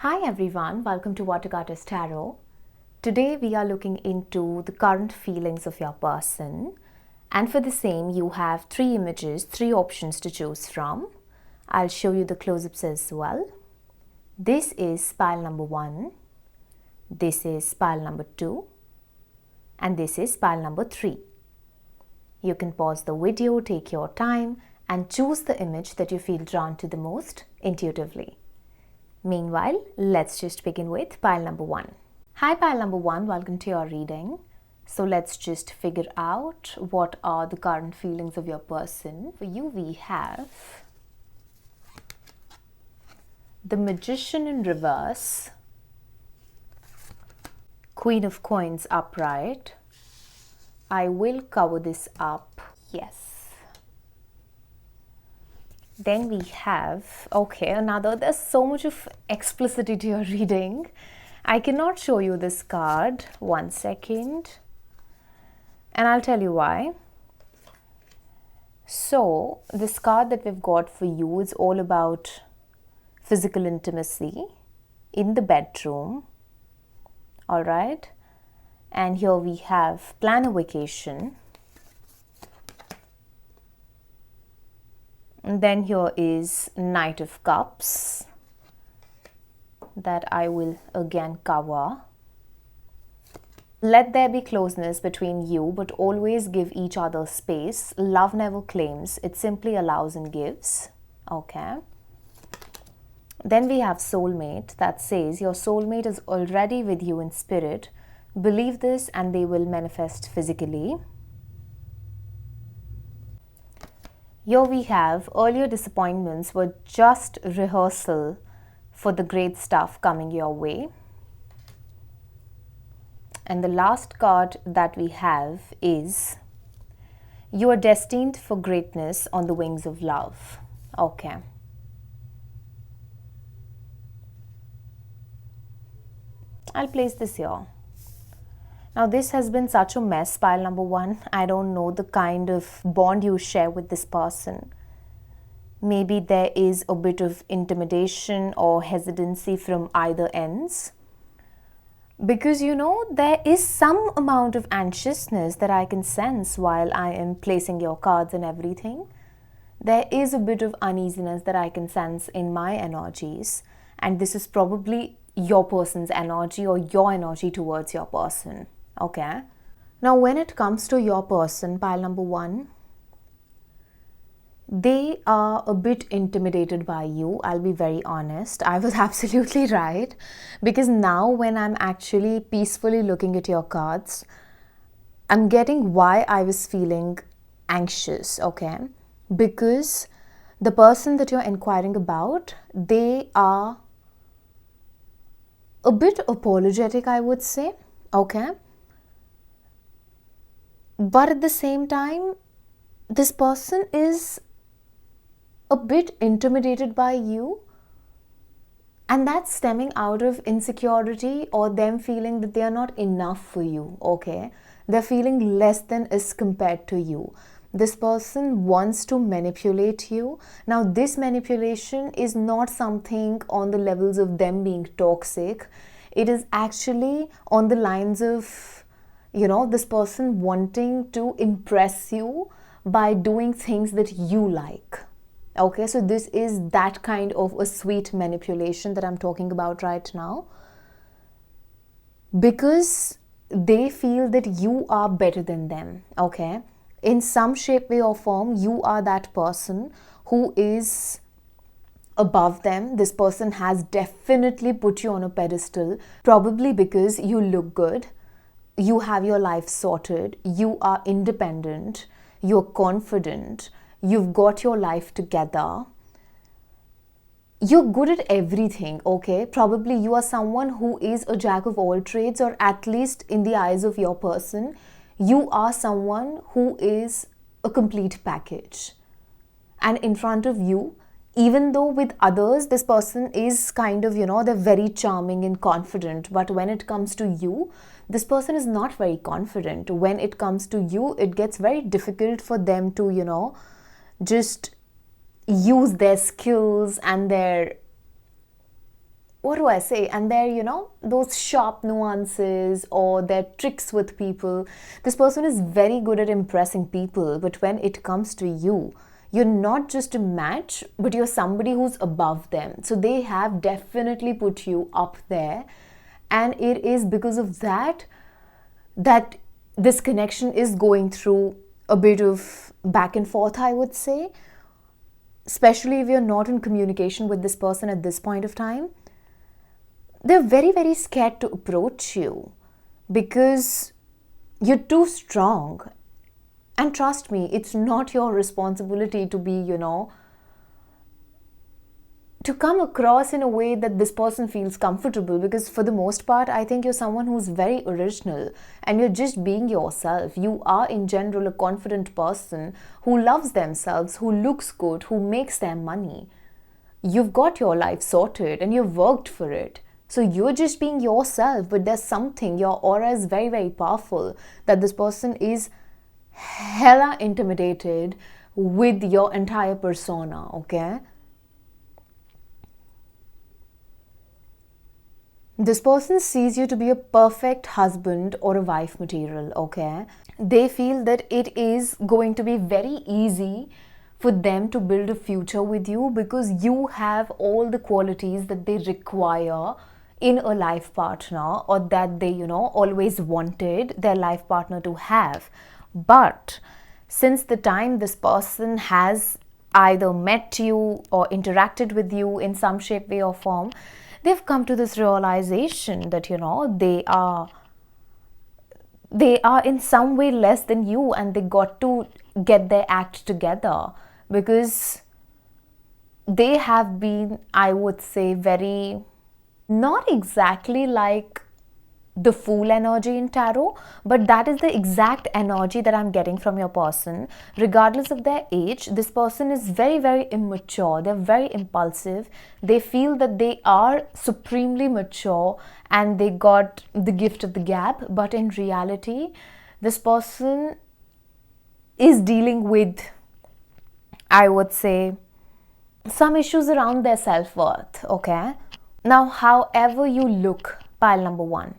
Hi everyone, welcome to watergoddess tarot. Today we are looking into the current feelings of your person, and for the same you have three images, three options to choose from. I'll show you the close-ups as well. This is pile number 1, this is pile number 2, and this is pile number 3. You can pause the video, take your time and choose the image that you feel drawn to the most intuitively. Meanwhile, let's just begin with pile number 1. Hi pile number 1, welcome to your reading. So let's just figure out what are the current feelings of your person. For you we have the Magician in reverse, Queen of Coins upright. I will cover this up, yes. Then we have, there's so much of explicitity to your reading. I cannot show you this card. 1 second. And I'll tell you why. So, this card that we've got for you is all about physical intimacy in the bedroom. Alright. And here we have plan a vacation. And then here is Knight of Cups that I will again cover. Let there be closeness between you, but always give each other space. Love never claims, it simply allows and gives. Okay. Then we have soulmate that says your soulmate is already with you in spirit. Believe this and they will manifest physically. Here we have earlier disappointments were just rehearsal for the great stuff coming your way. And the last card that we have is you are destined for greatness on the wings of love. Okay. I'll place this here. Now this has been such a mess, pile number 1. I don't know the kind of bond you share with this person. Maybe there is a bit of intimidation or hesitancy from either ends. Because there is some amount of anxiousness that I can sense while I am placing your cards and everything. There is a bit of uneasiness that I can sense in my energies. And this is probably your person's energy or your energy towards your person. Okay. Now when it comes to your person, pile number 1, they are a bit intimidated by you. I'll be very honest. I was absolutely right. Because now when I'm actually peacefully looking at your cards, I'm getting why I was feeling anxious. Okay. Because the person that you're inquiring about, they are a bit apologetic, I would say. Okay. But at the same time, this person is a bit intimidated by you, and that's stemming out of insecurity or them feeling that they are not enough for you. Okay. They're feeling less than as compared to you. This person wants to manipulate you. Now this manipulation is not something on the levels of them being toxic. It is actually on the lines of, this person wanting to impress you by doing things that you like. Okay, so this is that kind of a sweet manipulation that I'm talking about right now. Because they feel that you are better than them. Okay. In some shape, way or form, you are that person who is above them. This person has definitely put you on a pedestal, probably because you look good, you have your life sorted, you are independent, you're confident, you've got your life together, you're good at everything. Okay, probably you are someone who is a jack of all trades, or at least in the eyes of your person, you are someone who is a complete package. And in front of you, even though with others, this person is kind of, they're very charming and confident. But when it comes to you, this person is not very confident. When it comes to you, it gets very difficult for them to, just use their skills and their what do I say? And their, those sharp nuances or their tricks with people. This person is very good at impressing people, but when it comes to you, you're not just a match, but you're somebody who's above them. So they have definitely put you up there. And it is because of that that this connection is going through a bit of back and forth, I would say. Especially if you're not in communication with this person at this point of time. They're very, very scared to approach you because you're too strong. And trust me, it's not your responsibility to be, to come across in a way that this person feels comfortable, because for the most part, I think you're someone who's very original and you're just being yourself. You are in general a confident person who loves themselves, who looks good, who makes their money. You've got your life sorted and you've worked for it. So you're just being yourself, but there's something, your aura is very, very powerful, that this person is hella intimidated with your entire persona, okay? This person sees you to be a perfect husband or a wife material, okay? They feel that it is going to be very easy for them to build a future with you because you have all the qualities that they require in a life partner, or that they, always wanted their life partner to have. But since the time this person has either met you or interacted with you in some shape, way or form, they've come to this realization that, they are in some way less than you, and they got to get their act together because they have been, I would say, very, not exactly like the Fool energy in tarot, but that is the exact energy that I'm getting from your person. Regardless of their age, this person is very, very immature. They're very impulsive. They feel that they are supremely mature and they got the gift of the gab, but in reality, this person is dealing with, I would say, some issues around their self-worth, okay? Now, however you look, pile number one,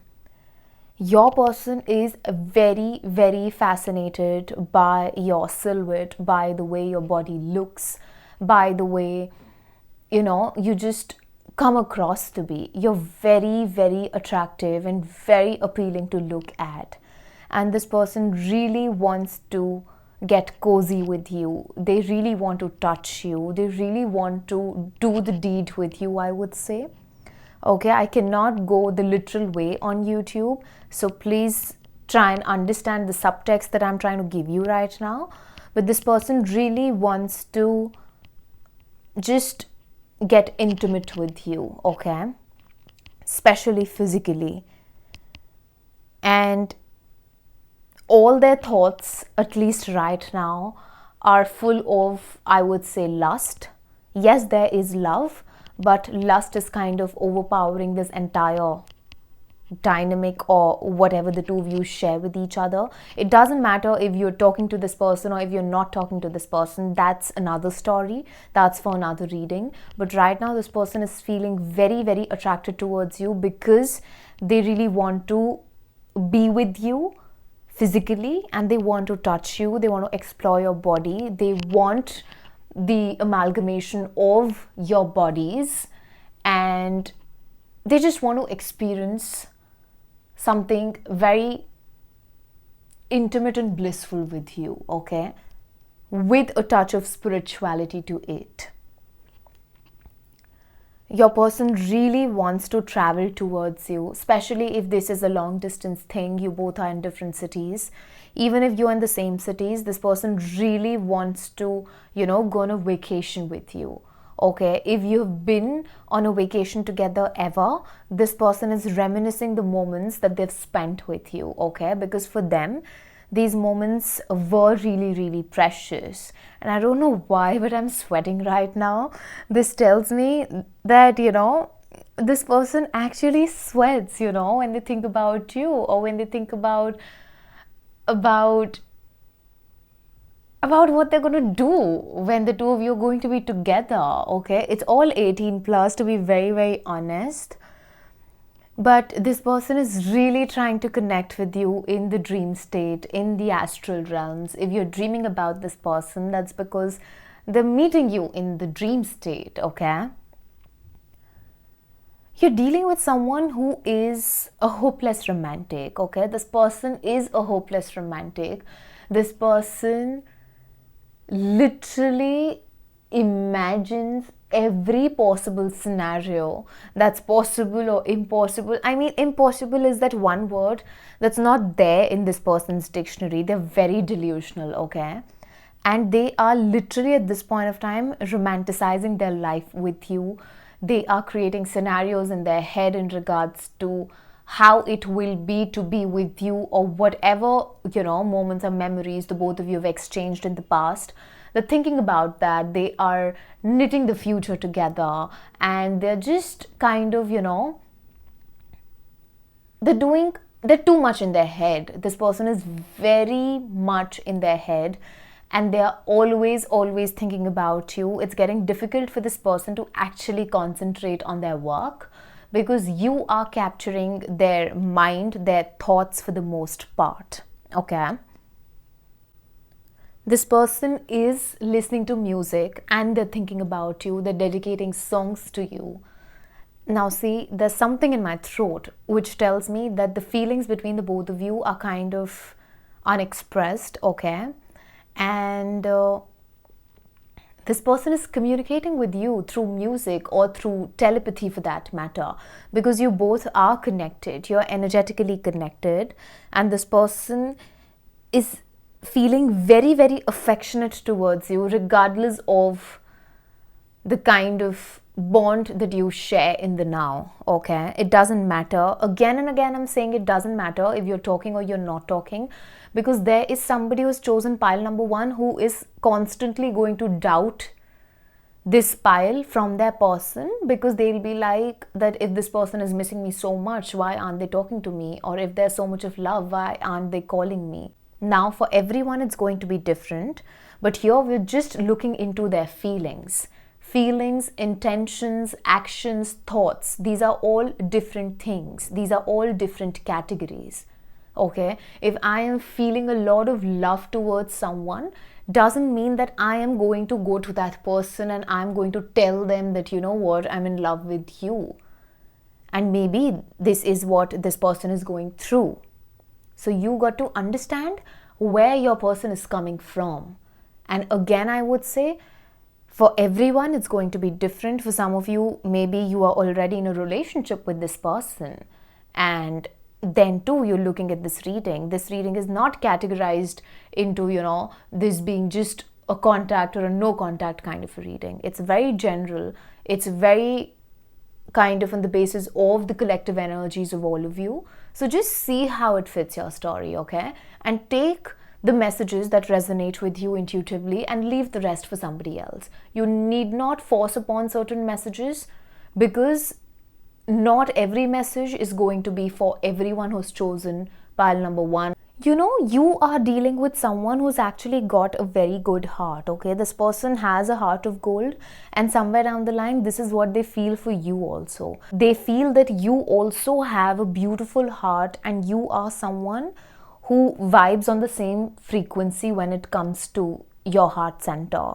your person is very, very fascinated by your silhouette, by the way your body looks, by the way, you just come across to be. You're very, very attractive and very appealing to look at. And this person really wants to get cozy with you. They really want to touch you. They really want to do the deed with you, I would say. Okay, I cannot go the literal way on YouTube, so please try and understand the subtext that I'm trying to give you right now. But this person really wants to just get intimate with you, okay? Especially physically. And all their thoughts, at least right now, are full of, I would say, lust. Yes, there is love, but lust is kind of overpowering this entire dynamic, or whatever the two of you share with each other. It doesn't matter if you're talking to this person or if you're not talking to this person. That's another story. That's for another reading. But right now, this person is feeling very, very attracted towards you because they really want to be with you physically and they want to touch you. They want to explore your body. They want the amalgamation of your bodies, and they just want to experience something very intimate and blissful with you, okay? With a touch of spirituality to it. Your person really wants to travel towards you, especially if this is a long distance thing. You both are in different cities. Even if you're in the same cities, this person really wants to, go on a vacation with you. Okay, if you've been on a vacation together ever, this person is reminiscing the moments that they've spent with you, okay? Because for them, these moments were really, really precious. And I don't know why, but I'm sweating right now. This tells me that, this person actually sweats, when they think about you, or when they think about about what they're going to do when the two of you are going to be together, okay? It's all 18 plus, to be very, very honest. But this person is really trying to connect with you in the dream state, in the astral realms. If you're dreaming about this person, that's because they're meeting you in the dream state, okay? You're dealing with someone who is a hopeless romantic, okay? This person is a hopeless romantic. This person literally imagines every possible scenario that's possible or impossible. I mean, impossible is that one word that's not there in this person's dictionary. They're very delusional, okay? And they are literally at this point of time romanticizing their life with you. They are creating scenarios in their head in regards to how it will be to be with you, or whatever, moments or memories the both of you have exchanged in the past. They're thinking about that. They are knitting the future together, and they're just kind of, they're too much in their head. This person is very much in their head, and they are always thinking about you. It's getting difficult for this person to actually concentrate on their work, because you are capturing their mind, their thoughts for the most part, okay? This person is listening to music and they're thinking about you, they're dedicating songs to you. Now see, there's something in my throat which tells me that the feelings between the both of you are kind of unexpressed, okay? And this person is communicating with you through music or through telepathy, for that matter, because you both are connected, you're energetically connected, and this person is feeling very, very affectionate towards you, regardless of the kind of bond that you share in the now, okay? It doesn't matter. Again and again, I'm saying it doesn't matter if you're talking or you're not talking, because there is somebody who's chosen pile number one who is constantly going to doubt this pile from their person, because they'll be like that, if this person is missing me so much, why aren't they talking to me? Or if there's so much of love, why aren't they calling me? Now, for everyone, it's going to be different, but here we're just looking into their feelings. Feelings, intentions, actions, thoughts, these are all different things. These are all different categories, okay? If I am feeling a lot of love towards someone, doesn't mean that I am going to go to that person and I'm going to tell them that, you know what, I'm in love with you. And maybe this is what this person is going through. So you got to understand where your person is coming from. And again, I would say, for everyone, it's going to be different. For some of you, maybe you are already in a relationship with this person, and then too, you're looking at this reading. This reading is not categorized into, this being just a contact or a no contact kind of a reading. It's very general. It's very kind of on the basis of the collective energies of all of you. So just see how it fits your story, okay? And take the messages that resonate with you intuitively and leave the rest for somebody else. You need not force upon certain messages, because not every message is going to be for everyone who's chosen pile number one. You are dealing with someone who's actually got a very good heart, okay? This person has a heart of gold, and somewhere down the line, this is what they feel for you also. They feel that you also have a beautiful heart, and you are someone who vibes on the same frequency when it comes to your heart center.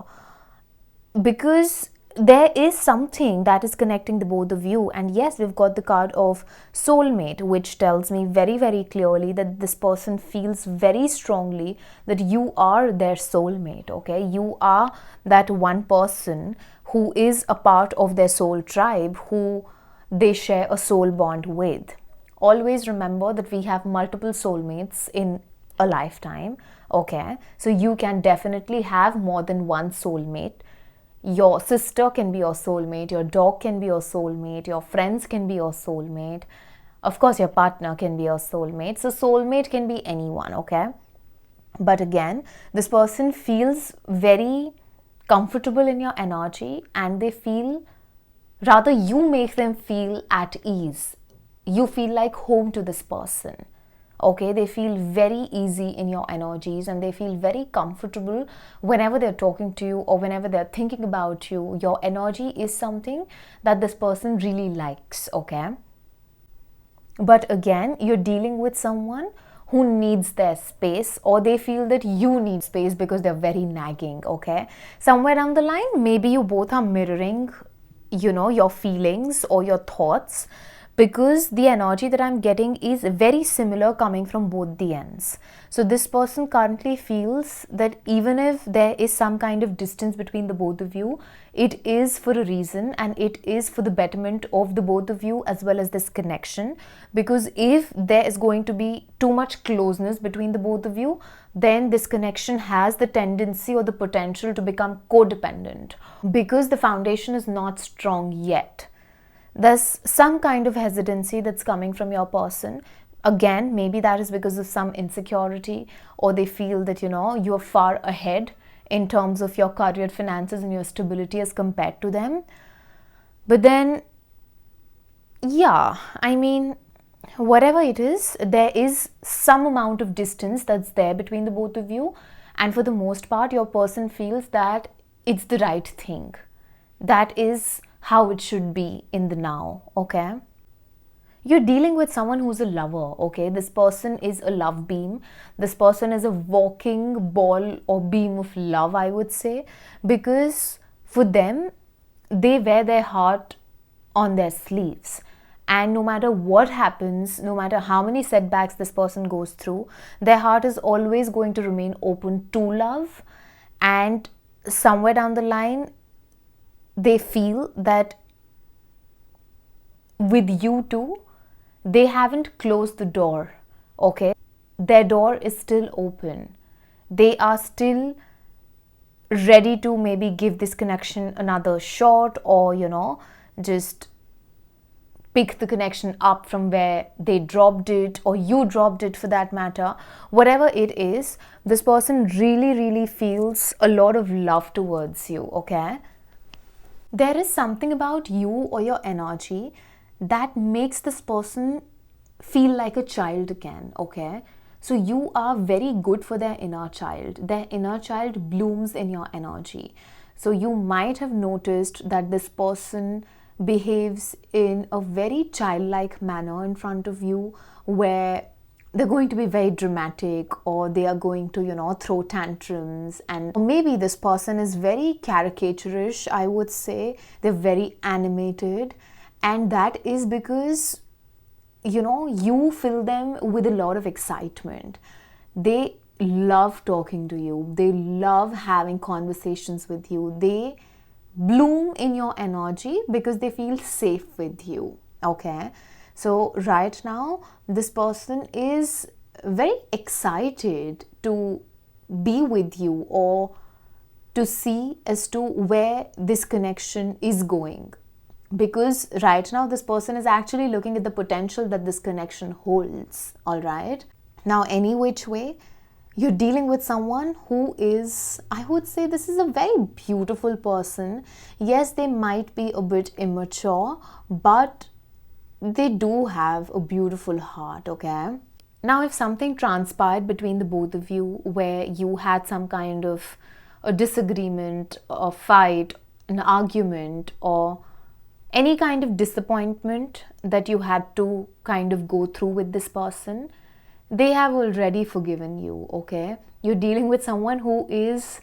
Because there is something that is connecting the both of you. And yes, we've got the card of soulmate, which tells me very, very clearly that this person feels very strongly that you are their soulmate, okay? You are that one person who is a part of their soul tribe, who they share a soul bond with. Always remember that we have multiple soulmates in a lifetime, okay? So you can definitely have more than one soulmate. Your sister can be your soulmate, your dog can be your soulmate, your friends can be your soulmate. Of course, your partner can be your soulmate. So soulmate can be anyone, okay? But again, this person feels very comfortable in your energy, and they feel, rather you make them feel at ease. You feel like home to this person, Okay, they feel very easy in your energies and they feel very comfortable whenever they're talking to you or whenever they're thinking about you. Your energy is something that this person really likes, okay? But again, you're dealing with someone who needs their space, or they feel that you need space because they're very nagging, okay? Somewhere down the line, maybe you both are mirroring, your feelings or your thoughts, because the energy that I'm getting is very similar coming from both the ends. So this person currently feels that even if there is some kind of distance between the both of you, it is for a reason and it is for the betterment of the both of you as well as this connection. Because if there is going to be too much closeness between the both of you, then this connection has the tendency or the potential to become codependent because the foundation is not strong yet. There's some kind of hesitancy that's coming from your person. Again, maybe that is because of some insecurity, or they feel that, you're far ahead in terms of your career, finances, and your stability as compared to them. But then, yeah, I mean, whatever it is, there is some amount of distance that's there between the both of you. And for the most part, your person feels that it's the right thing. That is how it should be in the now, okay? You're dealing with someone who's a lover, okay? This person is a love beam. This person is a walking ball or beam of love, I would say, because for them, they wear their heart on their sleeves. And no matter what happens, no matter how many setbacks this person goes through, their heart is always going to remain open to love. And somewhere down the line, they feel that with you too, they haven't closed the door, okay? Their door is still open. They are still ready to maybe give this connection another shot, or, just pick the connection up from where they dropped it, or you dropped it for that matter. Whatever it is, this person really, really feels a lot of love towards you, okay? There is something about you or your energy that makes this person feel like a child again, okay? So you are very good for their inner child. Their inner child blooms in your energy. So you might have noticed that this person behaves in a very childlike manner in front of you, where they're going to be very dramatic, or they are going to, throw tantrums. And maybe this person is very caricaturish, I would say. They're very animated. And that is because, you fill them with a lot of excitement. They love talking to you. They love having conversations with you. They bloom in your energy because they feel safe with you, okay? So right now, this person is very excited to be with you, or to see as to where this connection is going. Because right now, this person is actually looking at the potential that this connection holds, all right? Now, any which way, you're dealing with someone who is, I would say, this is a very beautiful person. Yes, they might be a bit immature, but they do have a beautiful heart, okay? Now, if something transpired between the both of you where you had some kind of a disagreement, a fight, an argument, or any kind of disappointment that you had to kind of go through with this person, they have already forgiven you, okay? You're dealing with someone who is,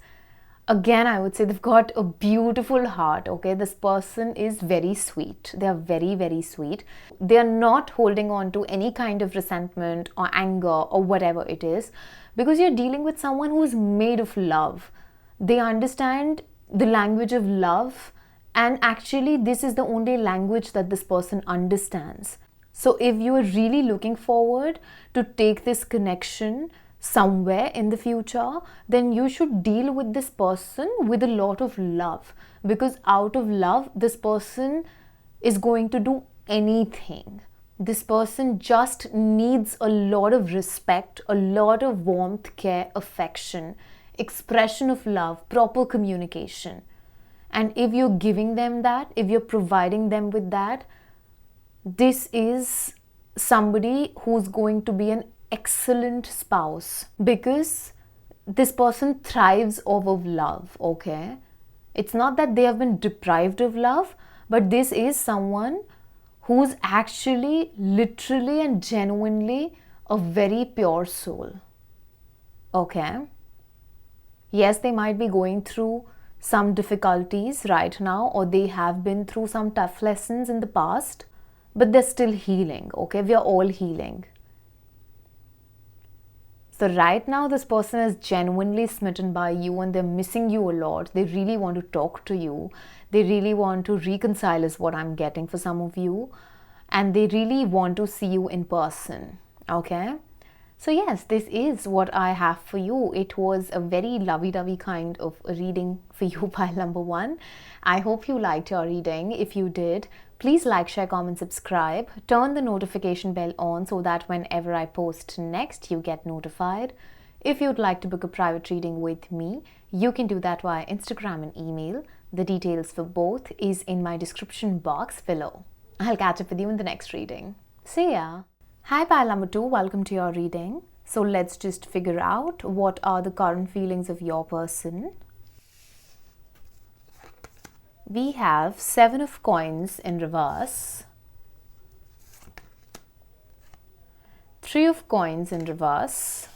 again, I would say they've got a beautiful heart, okay? This person is very sweet. They are very, very sweet. They are not holding on to any kind of resentment or anger or whatever it is, because you're dealing with someone who is made of love. They understand the language of love, and actually this is the only language that this person understands. So if you are really looking forward to take this connection somewhere in the future, then you should deal with this person with a lot of love, because out of love, this person is going to do anything. This person just needs a lot of respect, a lot of warmth, care, affection, expression of love, proper communication. And if you're giving them that, if you're providing them with that, this is somebody who's going to be an excellent spouse, because this person thrives off of love, okay? It's not that they have been deprived of love, but this is someone who's actually literally and genuinely a very pure soul, okay? Yes, they might be going through some difficulties right now, or they have been through some tough lessons in the past, but they're still healing, okay? We are all healing. So right now, this person is genuinely smitten by you and they're missing you a lot. They really want to talk to you. They really want to reconcile is what I'm getting for some of you. And they really want to see you in person, okay? So yes, this is what I have for you. It was a very lovey-dovey kind of a reading for you, pile number 1. I hope you liked your reading. If you did, please like, share, comment, subscribe. Turn the notification bell on so that whenever I post next, you get notified. If you'd like to book a private reading with me, you can do that via Instagram and email. The details for both is in my description box below. I'll catch up with you in the next reading. See ya! Hi pile number 2, welcome to your reading. So let's just figure out what are the current feelings of your person. We have 7 of coins in reverse, 3 of coins in reverse,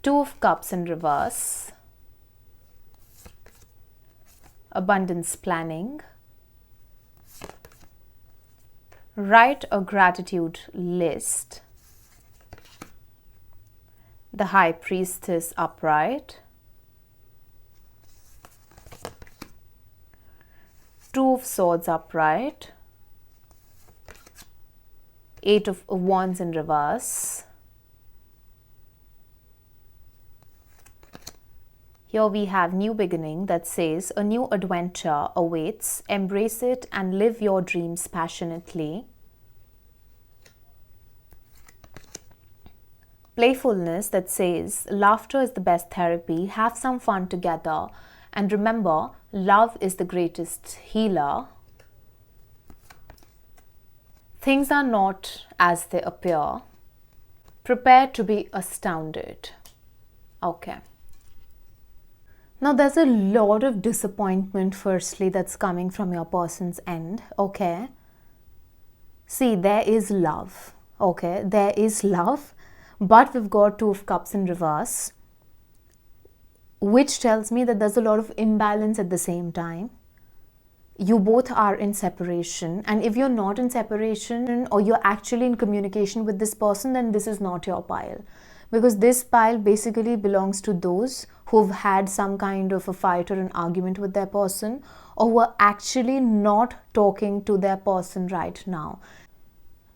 2 of cups in reverse, abundance planning, write a gratitude list, the high priestess upright, 2 of swords upright, 8 of wands in reverse. Here we have new beginning that says a new adventure awaits. Embrace it and live your dreams passionately. Playfulness that says laughter is the best therapy. Have some fun together. And remember, love is the greatest healer. Things are not as they appear. Prepare to be astounded. Okay. Now, there's a lot of disappointment, firstly, that's coming from your person's end, okay? See, there is love, okay? There is love, but we've got 2 of cups in reverse, which tells me that there's a lot of imbalance at the same time. You both are in separation, and if you're not in separation or you're actually in communication with this person, then this is not your pile. Because this pile basically belongs to those who've had some kind of a fight or an argument with their person, or who are actually not talking to their person right now.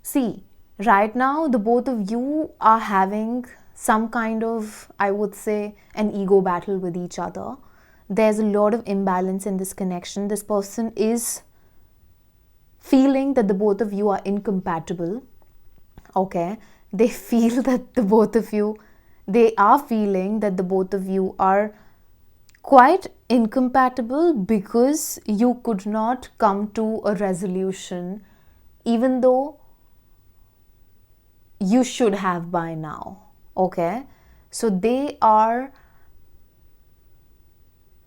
See, right now the both of you are having some kind of, I would say, an ego battle with each other. There's a lot of imbalance in this connection. This person is feeling that the both of you are incompatible, okay? They feel that the both of you, they are feeling that the both of you are quite incompatible because you could not come to a resolution, even though you should have by now, okay? So they are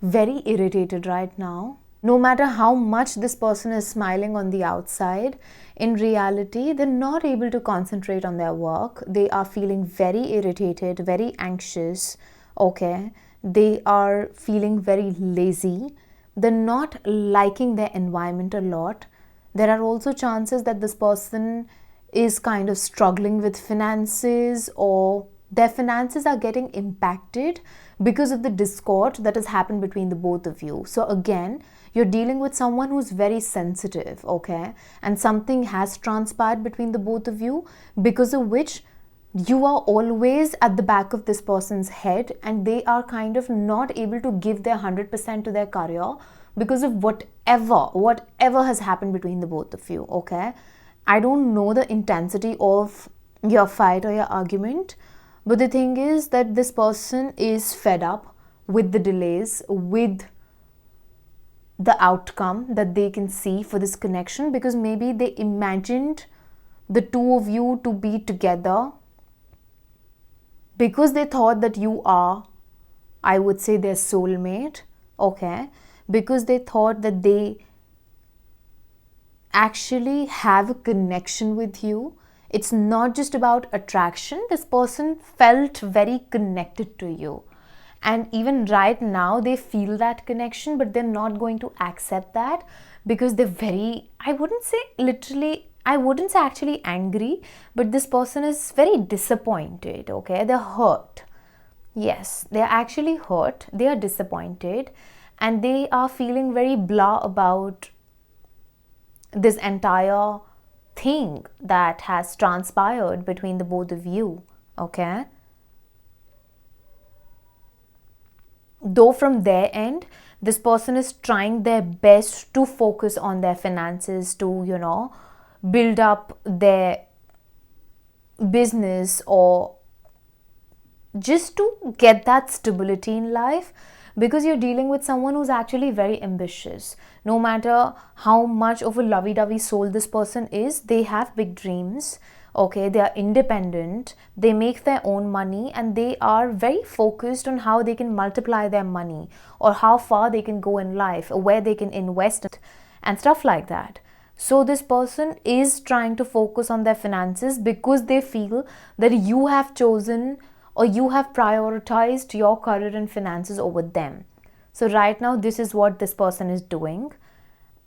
very irritated right now. No matter how much this person is smiling on the outside, in reality, they're not able to concentrate on their work. They are feeling very irritated, very anxious, okay? They are feeling very lazy. They're not liking their environment a lot. There are also chances that this person is kind of struggling with finances, or their finances are getting impacted because of the discord that has happened between the both of you. So again, you're dealing with someone who's very sensitive, okay? And something has transpired between the both of you, because of which you are always at the back of this person's head, and they are kind of not able to give their 100% to their career because of whatever has happened between the both of you, okay? I don't know the intensity of your fight or your argument, but the thing is that this person is fed up with the delays, with the outcome that they can see for this connection, because maybe they imagined the two of you to be together because they thought that you are, I would say, their soulmate, okay? Because they thought that they actually have a connection with you. It's not just about attraction. This person felt very connected to you. And even right now, they feel that connection, but they're not going to accept that because they're very, I wouldn't say literally, I wouldn't say actually angry, but this person is very disappointed, okay? They're hurt. Yes, they're actually hurt. They are disappointed and they are feeling very blah about this entire thing that has transpired between the both of you, okay? Though from their end, this person is trying their best to focus on their finances, to, build up their business or just to get that stability in life, because you're dealing with someone who's actually very ambitious. No matter how much of a lovey-dovey soul this person is, they have big dreams, okay? They are independent, they make their own money, and they are very focused on how they can multiply their money or how far they can go in life or where they can invest and stuff like that. So this person is trying to focus on their finances because they feel that you have chosen or you have prioritized your career and finances over them. So right now, this is what this person is doing.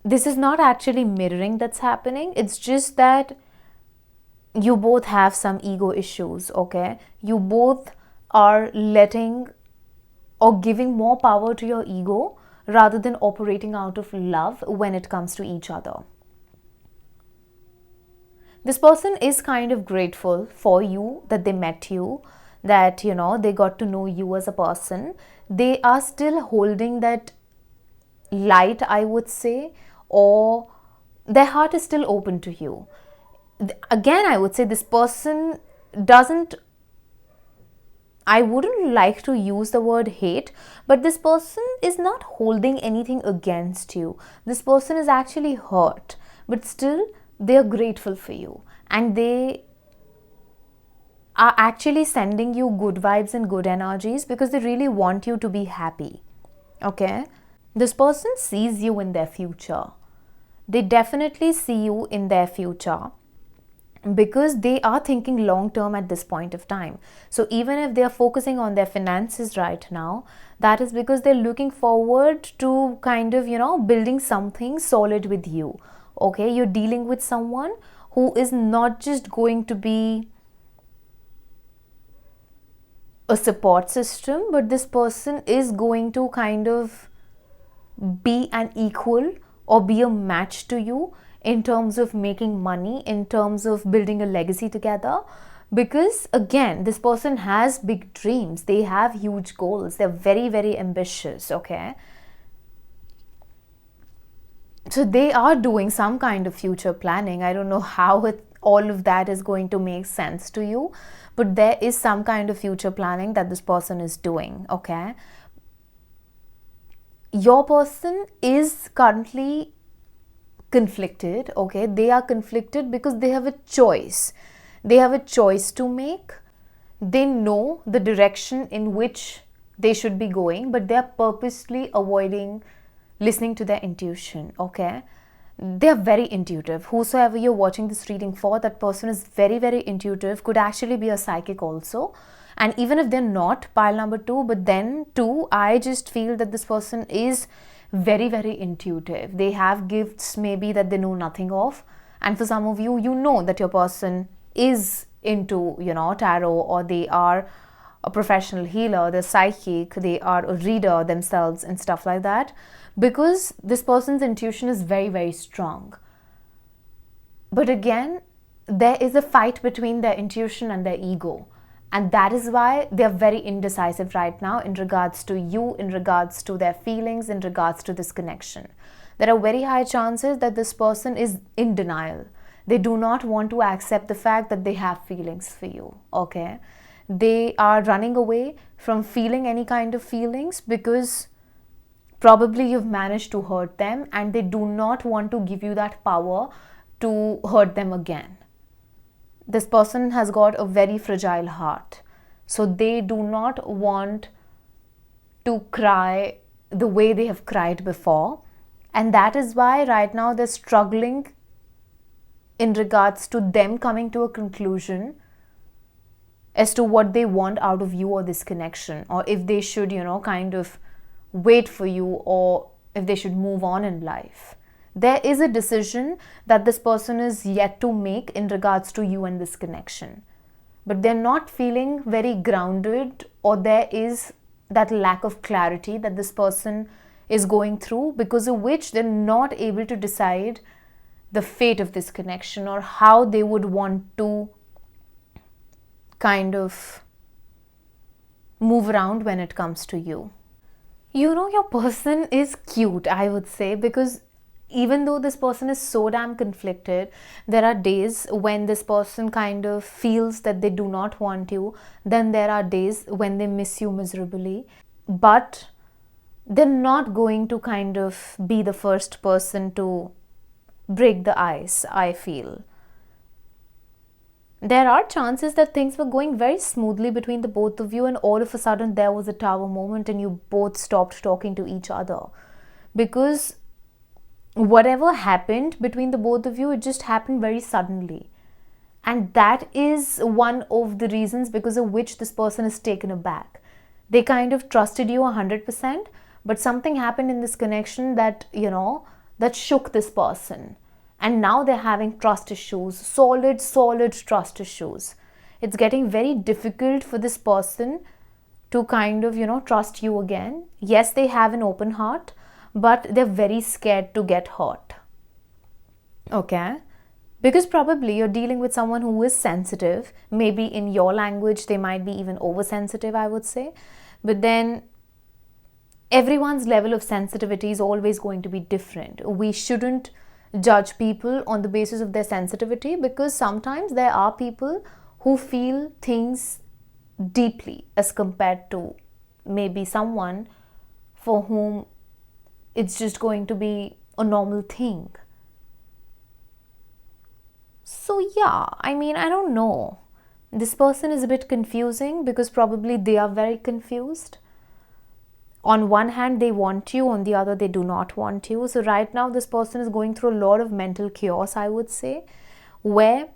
This is not actually mirroring that's happening. It's just that you both have some ego issues, okay? You both are letting or giving more power to your ego rather than operating out of love when it comes to each other. This person is kind of grateful for you that they met you, that they got to know you as a person. They are still holding that light, I would say, or their heart is still open to you. Again, I would say this person doesn't, I wouldn't like to use the word hate, but this person is not holding anything against you. This person is actually hurt, but still they are grateful for you, and they are actually sending you good vibes and good energies because they really want you to be happy, okay? This person sees you in their future. They definitely see you in their future because they are thinking long term at this point of time. So even if they are focusing on their finances right now, that is because they're looking forward to kind of, building something solid with you, okay? You're dealing with someone who is not just going to be a support system, but this person is going to kind of be an equal or be a match to you in terms of making money, in terms of building a legacy together. Because again, this person has big dreams, they have huge goals, they're very, very ambitious, okay? So they are doing some kind of future planning. I don't know how all of that is going to make sense to you, but there is some kind of future planning that this person is doing, okay? Your person is currently conflicted, okay? They are conflicted because they have a choice. They have a choice to make. They know the direction in which they should be going, but they are purposely avoiding listening to their intuition, okay? They are very intuitive. Whosoever you're watching this reading for, that person is very, very intuitive, could actually be a psychic also. And even if they're not, pile number 2, but then 2, I just feel that this person is very, very intuitive. They have gifts maybe that they know nothing of. And for some of you, you know that your person is into, tarot, or they are a professional healer, they're psychic, they are a reader themselves and stuff like that. Because this person's intuition is very, very strong. But again, there is a fight between their intuition and their ego. And that is why they're very indecisive right now in regards to you, in regards to their feelings, in regards to this connection. There are very high chances that this person is in denial. They do not want to accept the fact that they have feelings for you, okay? They are running away from feeling any kind of feelings because probably you've managed to hurt them, and they do not want to give you that power to hurt them again. this person has got a very fragile heart. So they do not want to cry the way they have cried before. And that is why right now they're struggling in regards to them coming to a conclusion as to what they want out of you or this connection, or if they should, kind of wait for you, or if they should move on in life. There is a decision that this person is yet to make in regards to you and this connection. But they're not feeling very grounded, or there is that lack of clarity that this person is going through, because of which they're not able to decide the fate of this connection, or how they would want to kind of move around when it comes to you. Your person is cute, I would say, because even though this person is so damn conflicted, there are days when this person kind of feels that they do not want you. Then there are days when they miss you miserably. But they're not going to kind of be the first person to break the ice, I feel. There are chances that things were going very smoothly between the both of you, and all of a sudden there was a tower moment and you both stopped talking to each other. Because whatever happened between the both of you, it just happened very suddenly. And that is one of the reasons because of which this person is taken aback. They kind of trusted you 100%, but something happened in this connection that, that shook this person. And now they're having trust issues, solid trust issues. It's getting very difficult for this person to kind of, trust you again. Yes, they have an open heart, but they're very scared to get hurt. Okay? Because probably you're dealing with someone who is sensitive. Maybe in your language, they might be even oversensitive, I would say. But then everyone's level of sensitivity is always going to be different. We shouldn't judge people on the basis of their sensitivity, because sometimes there are people who feel things deeply as compared to maybe someone for whom it's just going to be a normal thing. So yeah, I don't know. This person is a bit confusing because probably they are very confused. On one hand, they want you, on the other, they do not want you. So right now, this person is going through a lot of mental chaos, I would say, where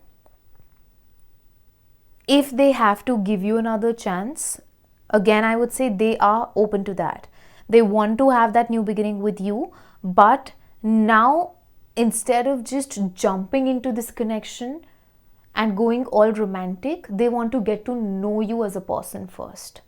if they have to give you another chance, again, I would say they are open to that. They want to have that new beginning with you, but now, instead of just jumping into this connection and going all romantic, they want to get to know you as a person first.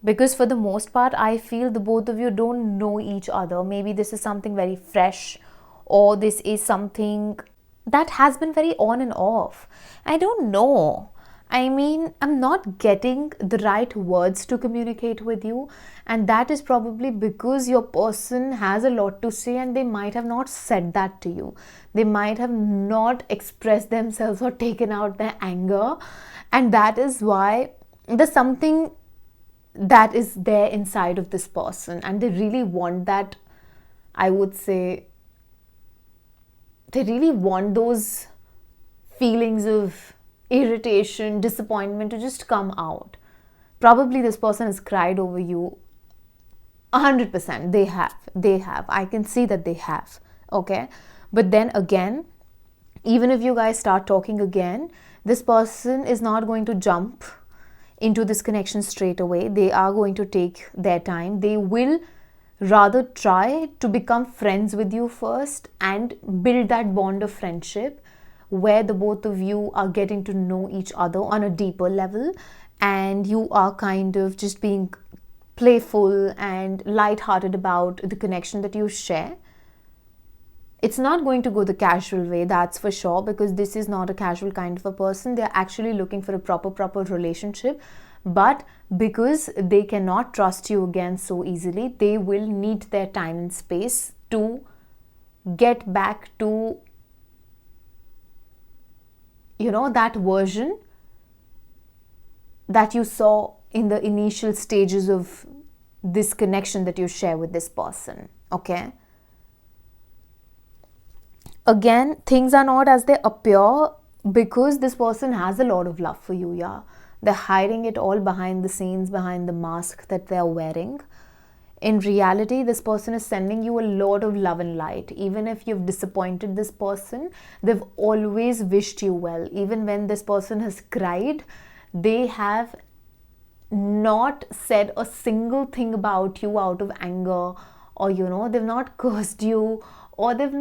Because for the most part, I feel the both of you don't know each other. Maybe this is something very fresh, or this is something that has been very on and off. I don't know. I'm not getting the right words to communicate with you, and that is probably because your person has a lot to say and they might have not said that to you. They might have not expressed themselves or taken out their anger, and that is why there's something that is there inside of this person, and they really want that. I would say they really want those feelings of irritation, disappointment to just come out. Probably this person has cried over you 100%. They have. I can see that they have. Okay. But then again, even if you guys start talking again, this person is not going to jump into this connection straight away. They are going to take their time. They will rather try to become friends with you first and build that bond of friendship where the both of you are getting to know each other on a deeper level, and you are kind of just being playful and light-hearted about the connection that you share. It's not going to go the casual way, that's for sure, because this is not a casual kind of a person. They're actually looking for a proper relationship. But because they cannot trust you again so easily, they will need their time and space to get back to, that version that you saw in the initial stages of this connection that you share with this person. Okay? Again, things are not as they appear because this person has a lot of love for you, yeah. They're hiding it all behind the scenes, behind the mask that they're wearing. In reality, this person is sending you a lot of love and light. Even if you've disappointed this person, they've always wished you well. Even when this person has cried, they have not said a single thing about you out of anger, or they've not cursed you, or they've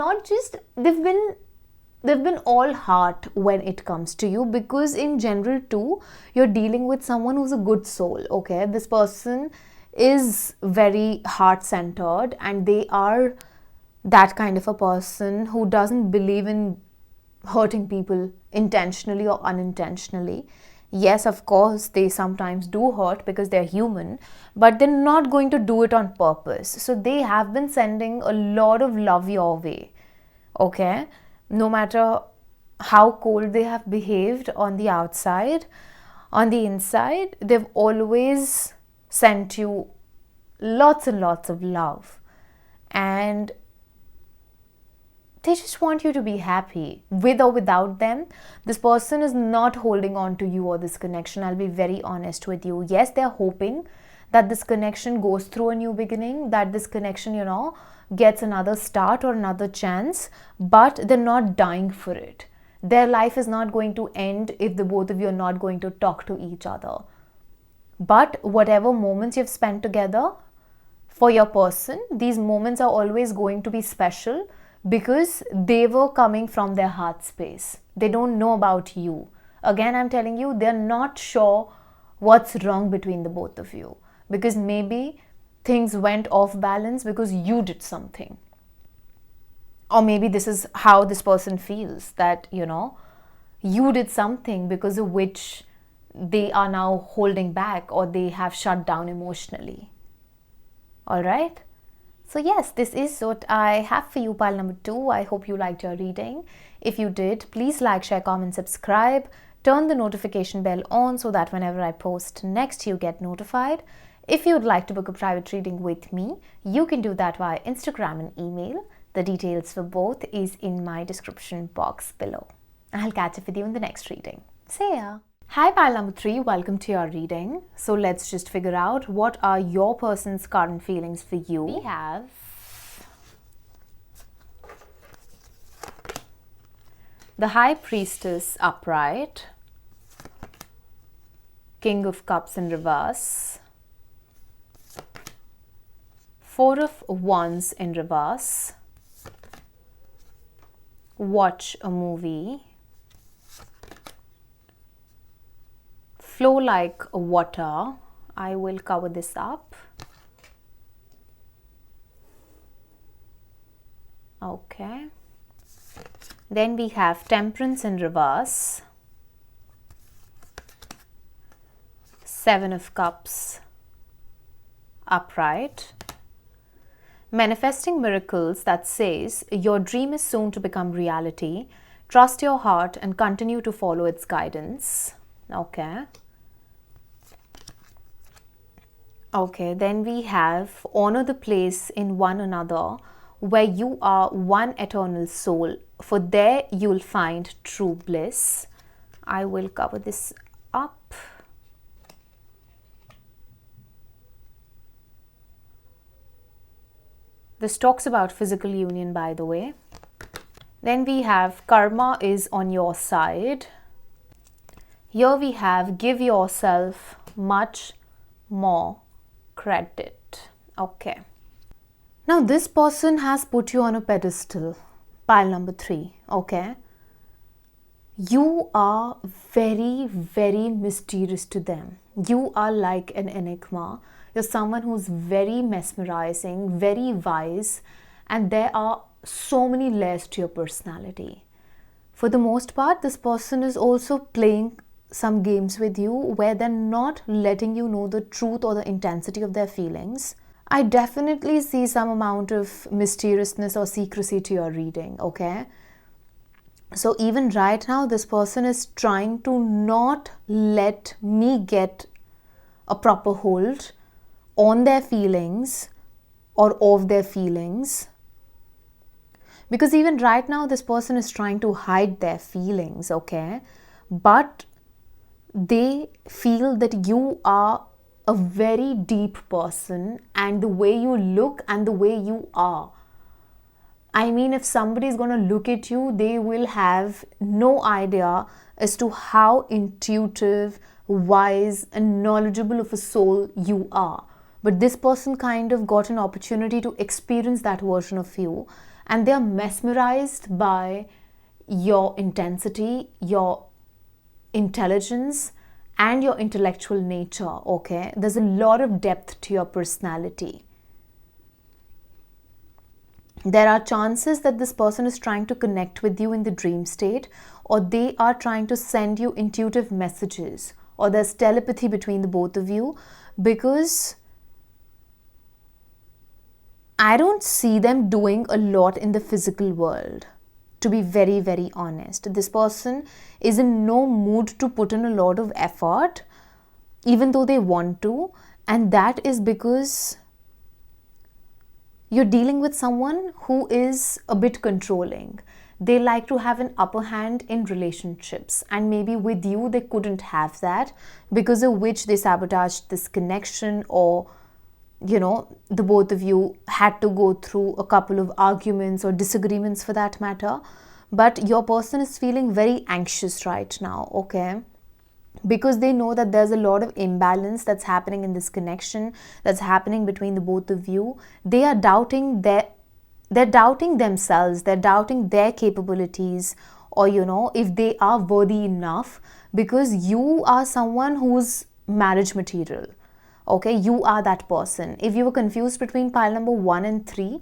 been all heart when it comes to you, because in general too, you're dealing with someone who's a good soul, okay? This person is very heart-centered, and they are that kind of a person who doesn't believe in hurting people intentionally or unintentionally. Yes, of course, they sometimes do hurt because they're human, but they're not going to do it on purpose. So they have been sending a lot of love your way, okay? No matter how cold they have behaved on the outside, on the inside, they've always sent you lots and lots of love. And they just want you to be happy. With or without them, this person is not holding on to you or this connection. I'll be very honest with you. Yes, they're hoping that this connection goes through a new beginning, that this connection, gets another start or another chance, but they're not dying for it. Their life is not going to end if the both of you are not going to talk to each other. But whatever moments you've spent together for your person, these moments are always going to be special because they were coming from their heart space. They don't know about you. Again, I'm telling you, they're not sure what's wrong between the both of you, because maybe things went off balance because you did something. Or maybe this is how this person feels, that you did something because of which they are now holding back, or they have shut down emotionally. All right, so yes, this is what I have for you, pile number 2. I hope you liked your reading. If you did, please like, share, comment, subscribe, turn the notification bell on so that whenever I post next, you get notified. If you would like to book a private reading with me, you can do that via Instagram and email. The details for both is in my description box below. I'll catch up with you in the next reading. See ya! Hi, pile number 3. Welcome to your reading. So let's just figure out what are your person's current feelings for you. We have the High Priestess upright, King of Cups in reverse, Four of Wands in reverse, watch a movie, flow like water. I will cover this up. Okay. Then we have Temperance in reverse, Seven of Cups upright, Manifesting Miracles, that says your dream is soon to become reality. Trust your heart and continue to follow its guidance. Okay. Okay, then we have Honor the place in one another where you are one eternal soul, for there you'll find true bliss. I will cover this up. This talks about physical union, by the way. Then we have Karma is on your side. Here we have Give yourself much more credit. Okay. Now this person has put you on a pedestal, pile number 3. Okay. You are very, very mysterious to them. You are like an enigma. You're someone who's very mesmerizing, very wise, and there are so many layers to your personality. For the most part, this person is also playing some games with you where they're not letting you know the truth or the intensity of their feelings. I definitely see some amount of mysteriousness or secrecy to your reading, okay? So even right now, this person is trying to not let me get a proper hold on their feelings or of their feelings, Because even right now, this person is trying to hide their feelings, okay? But they feel that you are a very deep person, and the way you look and the way you are, I mean, if somebody is going to look at you, they will have no idea as to how intuitive, wise, and knowledgeable of a soul you are. But this person kind of got an opportunity to experience that version of you, and they are mesmerized by your intensity, your intelligence, and your intellectual nature, okay? There's a lot of depth to your personality. There are chances that this person is trying to connect with you in the dream state, or they are trying to send you intuitive messages, or there's telepathy between the both of you, because I don't see them doing a lot in the physical world, to be very, very honest. This person is in no mood to put in a lot of effort, even though they want to, and that is because you're dealing with someone who is a bit controlling. They like to have an upper hand in relationships, and maybe with you they couldn't have that, because of which they sabotaged this connection, or the both of you had to go through a couple of arguments or disagreements for that matter. But your person is feeling very anxious right now, okay? Because they know that there's a lot of imbalance that's happening in this connection, that's happening between the both of you. They are doubting they're doubting themselves, they're doubting their capabilities, or if they are worthy enough, because you are someone who's marriage material, okay? You are that person. If you were confused between pile number 1 and 3,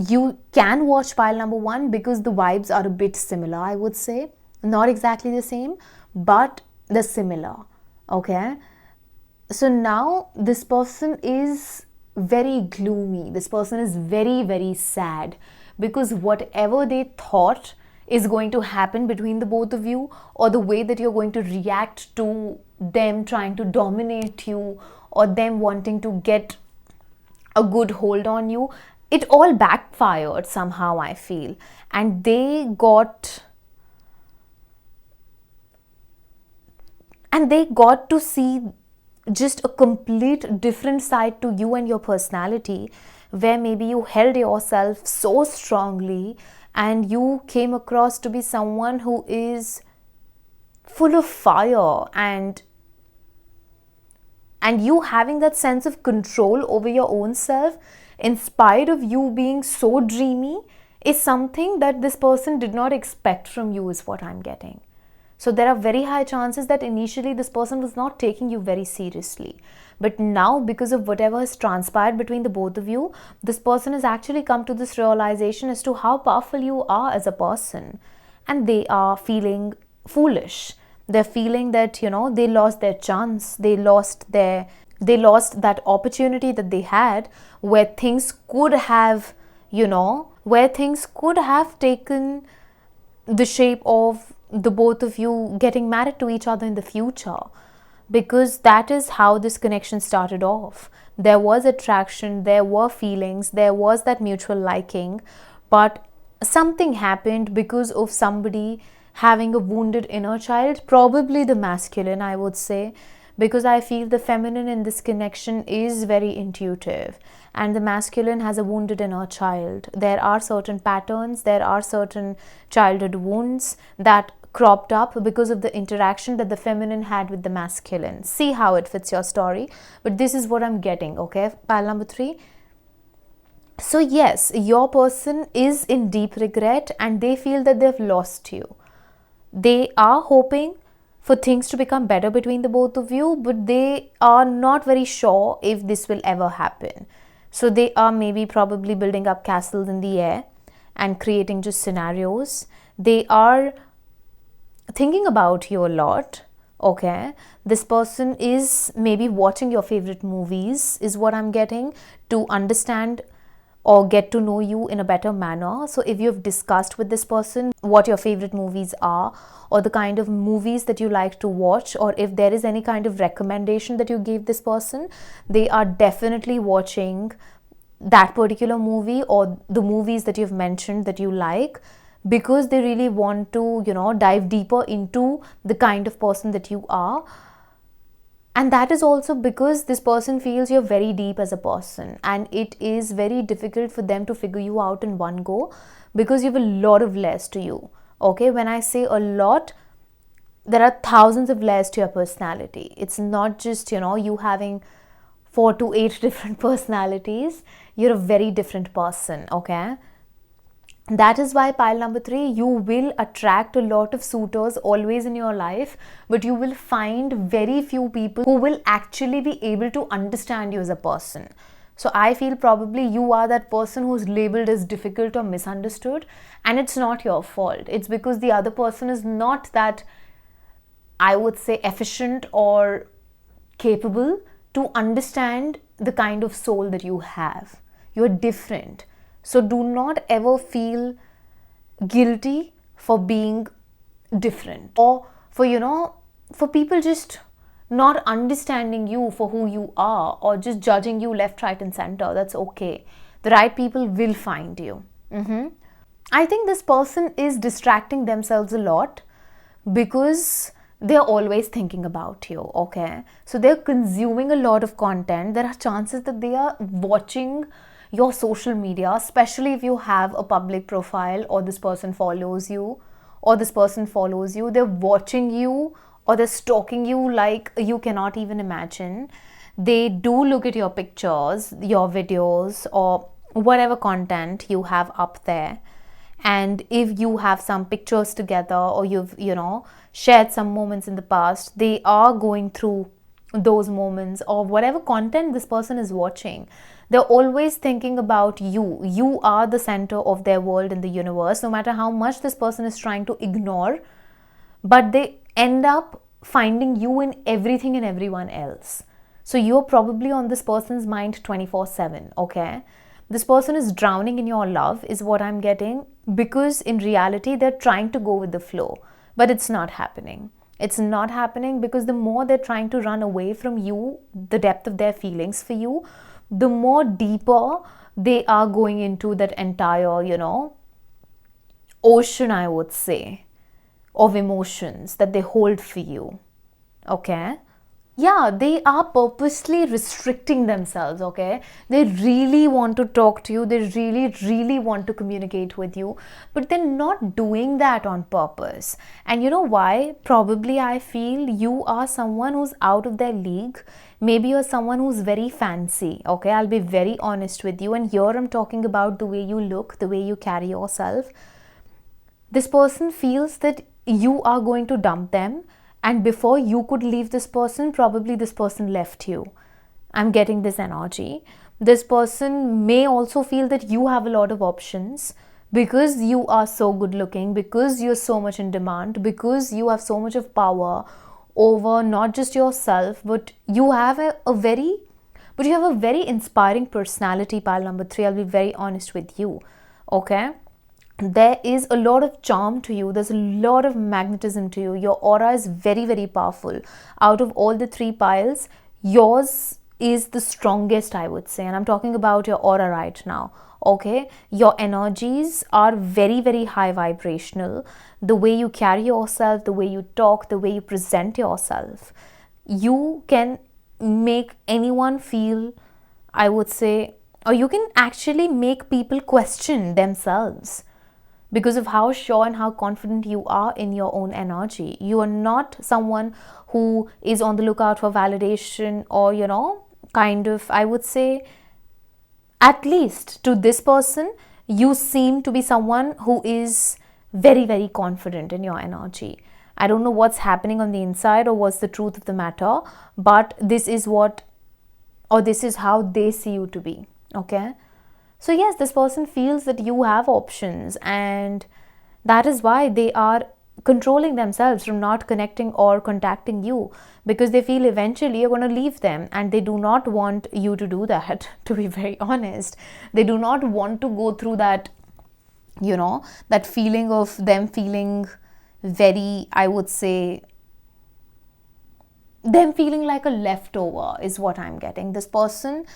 you can watch pile number 1, because the vibes are a bit similar, I would say. Not exactly the same, but they're similar, okay? So now this person is very gloomy. This person is very, very sad, because whatever they thought is going to happen between the both of you, or the way that you're going to react to them trying to dominate you, or them wanting to get a good hold on you, it all backfired somehow, I feel. And they got to see just a complete different side to you and your personality, where maybe you held yourself so strongly and you came across to be someone who is full of fire, and you having that sense of control over your own self in spite of you being so dreamy is something that this person did not expect from you, is what I'm getting. So there are very high chances that initially this person was not taking you very seriously. But now, because of whatever has transpired between the both of you, this person has actually come to this realization as to how powerful you are as a person. And they are feeling foolish. They're feeling that, they lost their chance. They lost that opportunity that they had, where things could have, taken the shape of the both of you getting married to each other in the future, because that is how this connection started off. There was attraction, there were feelings, there was that mutual liking, but something happened because of somebody having a wounded inner child, probably the masculine, I would say, because I feel the feminine in this connection is very intuitive, and the masculine has a wounded inner child. There are certain patterns, there are certain childhood wounds that cropped up because of the interaction that the feminine had with the masculine. See how it fits your story, but this is what I'm getting, okay? Pile number 3. So yes, your person is in deep regret, and they feel that they've lost you. They are hoping for things to become better between the both of you, but they are not very sure if this will ever happen. So they are maybe probably building up castles in the air and creating just scenarios. They are thinking about you a lot, okay? This person is maybe watching your favorite movies, is what I'm getting, to understand or get to know you in a better manner. So if you've discussed with this person what your favorite movies are, or the kind of movies that you like to watch, or if there is any kind of recommendation that you gave this person, they are definitely watching that particular movie or the movies that you've mentioned that you like, because they really want to, dive deeper into the kind of person that you are. And that is also because this person feels you're very deep as a person, and it is very difficult for them to figure you out in one go, because you have a lot of layers to you. Okay, when I say a lot, there are thousands of layers to your personality. It's not just, you having 4 to 8 different personalities. You're a very different person. Okay, that is why pile number 3, you will attract a lot of suitors always in your life, but you will find very few people who will actually be able to understand you as a person. So I feel probably you are that person who's labeled as difficult or misunderstood, and it's not your fault. It's because the other person is not that, I would say, efficient or capable to understand the kind of soul that you have. You're different. So do not ever feel guilty for being different, or for people just not understanding you for who you are, or just judging you left, right, and center. That's okay. The right people will find you. I think this person is distracting themselves a lot because they're always thinking about you. Okay, so they're consuming a lot of content. There are chances that they are watching your social media, especially if you have a public profile, or this person follows you, they're watching you, or they're stalking you like you cannot even imagine. They do look at your pictures, your videos, or whatever content you have up there. And if you have some pictures together, or you've shared some moments in the past, they are going through those moments, or whatever content this person is watching. They're always thinking about you. You are the center of their world in the universe, no matter how much this person is trying to ignore. But they end up finding you in everything and everyone else. So you're probably on this person's mind 24/7. Okay, this person is drowning in your love, is what I'm getting, because in reality they're trying to go with the flow, but it's not happening. It's not happening because the more they're trying to run away from you, the depth of their feelings for you, the more deeper they are going into that entire, ocean, I would say, of emotions that they hold for you. Okay? Yeah, they are purposely restricting themselves. Okay, they really want to talk to you, they really want to communicate with you, but they're not doing that on purpose. And you know why? Probably I feel you are someone who's out of their league. Maybe you're someone who's very fancy. Okay, I'll be very honest with you, and here I'm talking about the way you look, the way you carry yourself. This person feels that you are going to dump them, and before you could leave this person, probably this person left you. I'm getting this energy. This person may also feel that you have a lot of options because you are so good looking, because you're so much in demand, because you have so much of power over not just yourself, but you have a very inspiring personality, pile number 3. I'll be very honest with you. Okay, there is a lot of charm to you, there's a lot of magnetism to you, your aura is very powerful. Out of all the 3 piles, yours is the strongest, I would say, and I'm talking about your aura right now. Okay, your energies are very high vibrational. The way you carry yourself, the way you talk, the way you present yourself, you can make anyone feel, I would say, or you can actually make people question themselves because of how sure and how confident you are in your own energy. You are not someone who is on the lookout for validation, or kind of, I would say, at least to this person, you seem to be someone who is very confident in your energy. I don't know what's happening on the inside or what's the truth of the matter, but this is how they see you to be. Okay, so yes, this person feels that you have options, and that is why they are controlling themselves from not connecting or contacting you, because they feel eventually you're going to leave them, and they do not want you to do that. To be very honest, they do not want to go through that, that feeling of them feeling very, I would say, them feeling like a leftover is what I'm getting. This person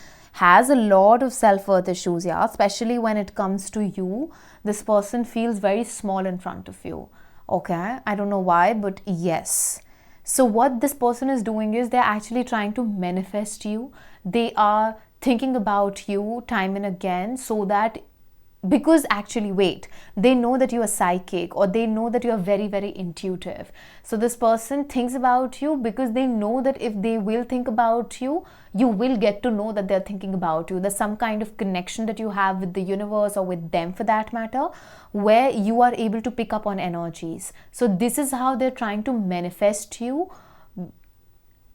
has a lot of self-worth issues, yeah, especially when it comes to you. This person feels very small in front of you. Okay, I don't know why, but yes. So what this person is doing is they're actually trying to manifest you. They are thinking about you time and again, so that, because actually, wait, they know that you are psychic, or they know that you are very, very intuitive. So this person thinks about you because they know that if they will think about you, you will get to know that they're thinking about you. There's some kind of connection that you have with the universe, or with them for that matter, where you are able to pick up on energies. So this is how they're trying to manifest you,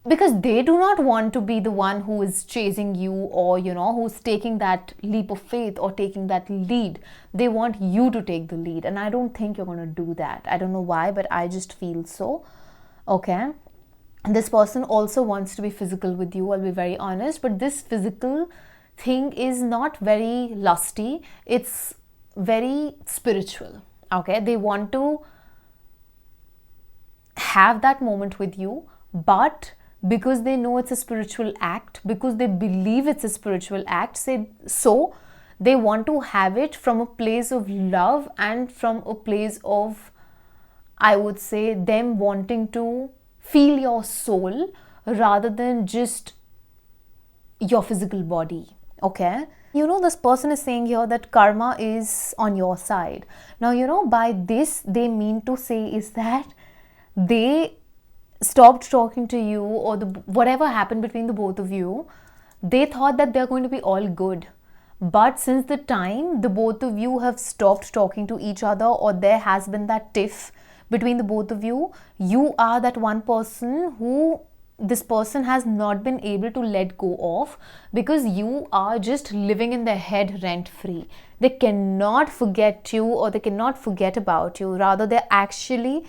because they do not want to be the one who is chasing you, or who's taking that leap of faith or taking that lead. They want you to take the lead, and I don't think you're going to do that. I don't know why, but I just feel so. Okay, this person also wants to be physical with you, I'll be very honest, but this physical thing is not very lusty, it's very spiritual. Okay, they want to have that moment with you, but because they know it's a spiritual act, because they believe it's a spiritual act, so they want to have it from a place of love, and from a place of, I would say, them wanting to feel your soul rather than just your physical body. Okay, this person is saying here that karma is on your side. Now, by this they mean to say is that they stopped talking to you, or whatever happened between the both of you, they thought that they're going to be all good. But since the time the both of you have stopped talking to each other, or there has been that tiff between the both of you, you are that one person who this person has not been able to let go of, because you are just living in their head rent free. They cannot forget you, or they cannot forget about you. Rather, they're actually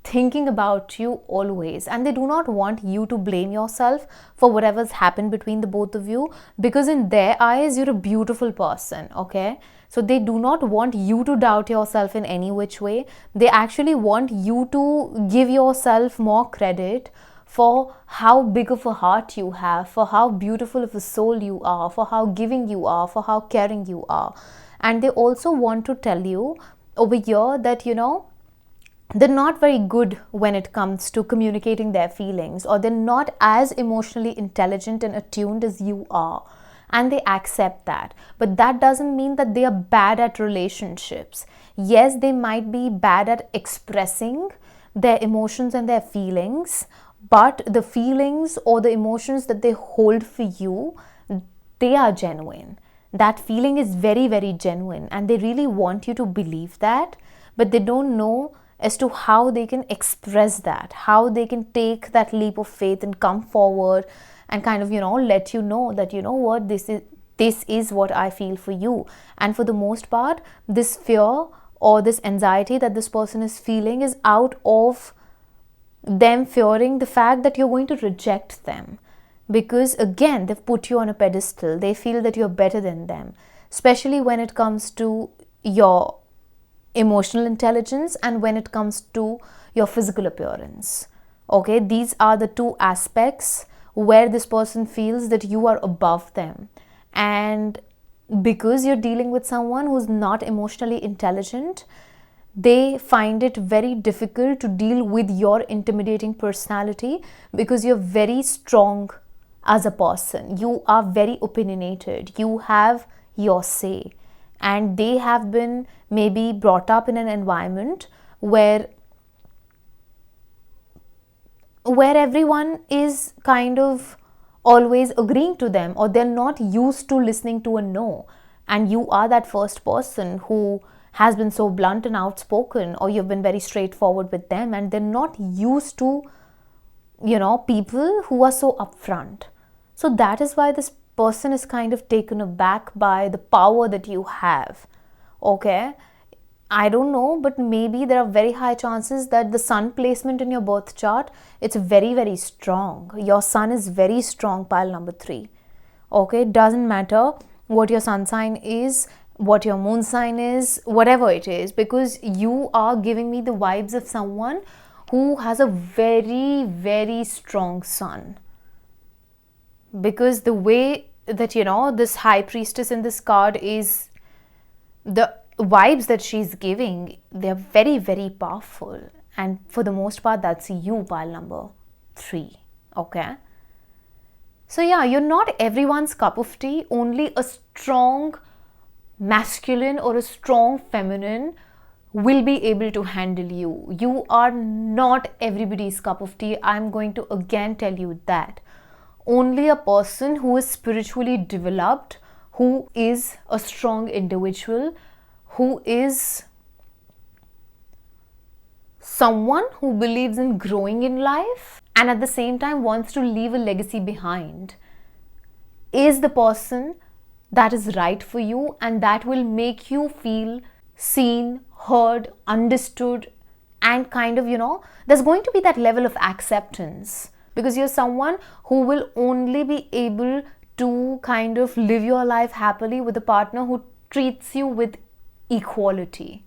thinking about you always, and they do not want you to blame yourself for whatever's happened between the both of you, because in their eyes you're a beautiful person. Okay, so they do not want you to doubt yourself in any which way. They actually want you to give yourself more credit for how big of a heart you have, for how beautiful of a soul you are, for how giving you are, for how caring you are. And they also want to tell you over here that they're not very good when it comes to communicating their feelings, or they're not as emotionally intelligent and attuned as you are, and they accept that. But that doesn't mean that they are bad at relationships. Yes, they might be bad at expressing their emotions and their feelings, but the feelings or the emotions that they hold for you, they are genuine. That feeling is very, very genuine, and they really want you to believe that, but they don't know as to how they can express that, how they can take that leap of faith and come forward and kind of let you know that what, this is what I feel for you. And for the most part, this fear or this anxiety that this person is feeling is out of them fearing the fact that you're going to reject them, because again, they've put you on a pedestal. They feel that you're better than them, especially when it comes to your emotional intelligence and when it comes to your physical appearance. Okay, these are the two aspects where this person feels that you are above them. And because you're dealing with someone who's not emotionally intelligent, they find it very difficult to deal with your intimidating personality, because you're very strong as a person. You are very opinionated. You have your say. And they have been maybe brought up in an environment where everyone is kind of always agreeing to them, or they're not used to listening to a no. And you are that first person who has been so blunt and outspoken, or you've been very straightforward with them, and they're not used to people who are so upfront. So that is why this person is kind of taken aback by the power that you have. Okay, I don't know, but maybe there are very high chances that the sun placement in your birth chart, it's very, very strong. Your sun is very strong, pile number 3. Okay, it doesn't matter what your sun sign is, what your moon sign is, whatever it is, because you are giving me the vibes of someone who has a very, very strong sun. Because the way that, you know, this High Priestess in this card is, the vibes that she's giving, they're very, very powerful. And for the most part, that's you, pile number 3. Okay? So yeah, you're not everyone's cup of tea. Only a strong masculine or a strong feminine will be able to handle you. You are not everybody's cup of tea. I'm going to again tell you that. Only a person who is spiritually developed, who is a strong individual, who is someone who believes in growing in life and at the same time wants to leave a legacy behind, is the person that is right for you, and that will make you feel seen, heard, understood, and kind of, you know, there's going to be that level of acceptance, because you're someone who will only be able to kind of live your life happily with a partner who treats you with equality,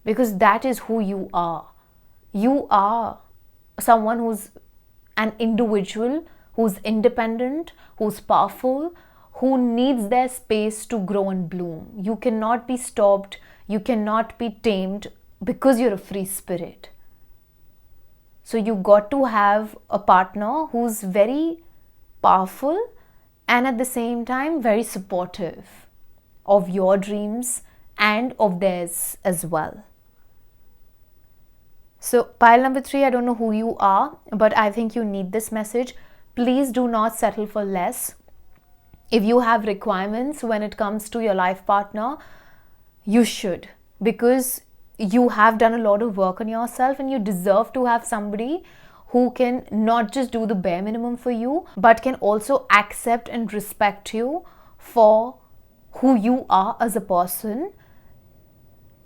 because that is who you are. You are someone who's an individual, who's independent, who's powerful, who needs their space to grow and bloom. You cannot be stopped, you cannot be tamed, because you're a free spirit. So you got to have a partner who's very powerful and at the same time very supportive of your dreams and of theirs as well. So pile number 3, I don't know who you are, but I think you need this message. Please do not settle for less. If you have requirements when it comes to your life partner, you should, because you have done a lot of work on yourself and you deserve to have somebody who can not just do the bare minimum for you, but can also accept and respect you for who you are as a person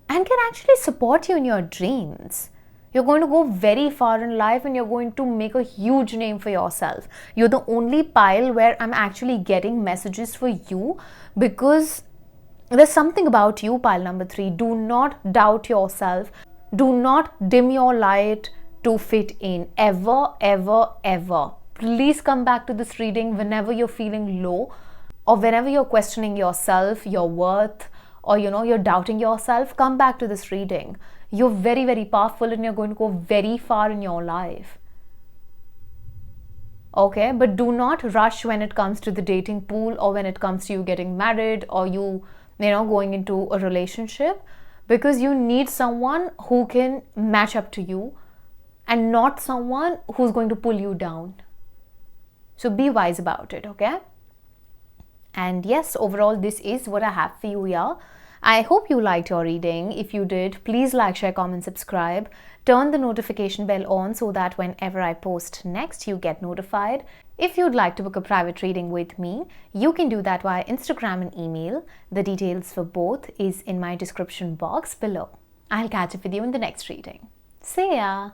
and can actually support you in your dreams. You're going to go very far in life and you're going to make a huge name for yourself. You're the only pile where I'm actually getting messages for you, because there's something about you, pile number 3. Do not doubt yourself. Do not dim your light to fit in. Ever, ever, ever. Please come back to this reading whenever you're feeling low, or whenever you're questioning yourself, your worth, or you know, you're doubting yourself. Come back to this reading. You're very, very powerful and you're going to go very far in your life. Okay, but do not rush when it comes to the dating pool, or when it comes to you getting married, or you know, going into a relationship, because you need someone who can match up to you and not someone who's going to pull you down. So be wise about it, okay? And yes, overall, this is what I have for you here. I hope you liked your reading. If you did, please like, share, comment, subscribe. Turn the notification bell on so that whenever I post next, you get notified. If you'd like to book a private reading with me, you can do that via Instagram and email. The details for both is in my description box below. I'll catch up with you in the next reading. See ya!